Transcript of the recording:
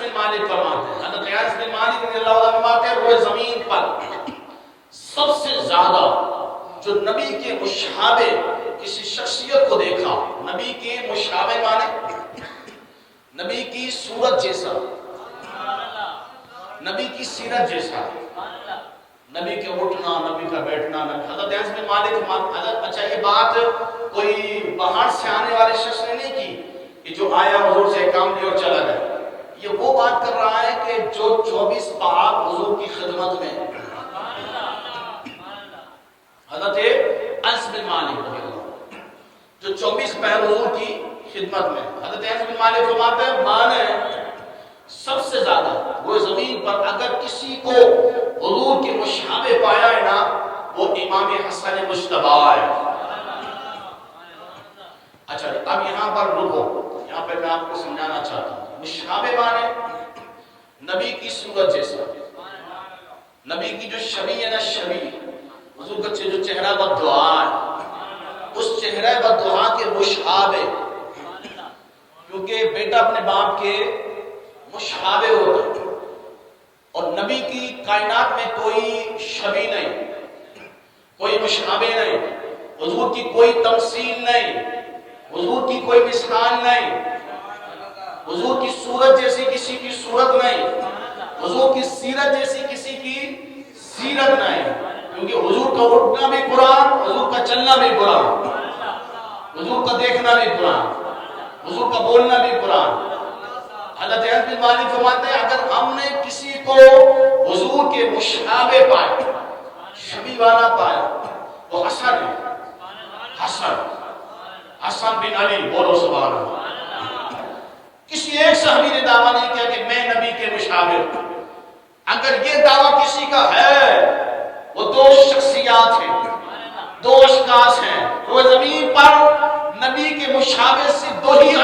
بن مالک فرماتے ہیں، حضرت انس بن مالک رضی اللہ عنہ فرماتے ہیں روئے زمین پر سب سے زیادہ جو نبی کے مشابہ کسی شخصیت کو دیکھا، نبی کے مشابہ مانے نبی کی صورت جیسا، نبی کی سیرت جیسا، نبی کے اٹھنا، نبی کا بیٹھنا، حضرت انس بن مالک حضرت اچھا یہ بات کوئی باہر سے آنے والے شخص نے نہیں کی کہ جو آیا حضور سے کام لیا اور چلا گیا، یہ وہ بات کر رہا ہے کہ جو 24 پاک حضور کی خدمت میں، حضرت انس بن مالک جو 24 پہر حضور کی خدمت میں، حضرت انس بن مالک فرماتے ہیں میں نے سب سے زیادہ وہ زمین پر اگر کسی کو حضور کے مشابہ پایا ہے نا وہ امام حسن مجتبی ہے۔ اچھا اب یہاں پر رکو، یہاں پہ میں آپ کو سمجھانا چاہتا ہوں، مشابہ مانے نبی کی صورت جیسا، نبی کی جو شبیہ ہے نا، شبیہ حضور کا جو چہرہ بددعا ہے، اس چہرہ بددعا کے مشابہ، کیونکہ بیٹا اپنے باپ کے مشابہ ہوتا ہے اور نبی کی کائنات میں کوئی شبیہ نہیں، کوئی مشابہ نہیں، حضور کی کوئی تمثیل نہیں، حضور کی کوئی مثال نہیں، حضور کی صورت جیسی کسی کی صورت نہیں، حضور کی سیرت جیسی کسی کی سیرت نہیں، کیونکہ حضور کا اٹھنا بھی قرآن، حضور کا چلنا بھی قرآن، حضور کا دیکھنا بھی قرآن، حضور کا بولنا بھی قرآن۔ حضرت انس بن مالک فرماتے ہیں اگر ہم نے کسی کو حضور کے مشابہ پایا، شبیہ والا پایا، وہ حسن ہے، حسن بن علی، بولو سبحان اللہ۔ کسی ایک صحابی نے دعویٰ نہیں کیا کہ میں نبی کے مشابہ ہوں۔ اگر یہ دعویٰ کسی کا ہے، وہ دو شخصیات ہیں، دو اشخاص ہیں، وہ زمین پر نبی کے مشابہ سے دو ہی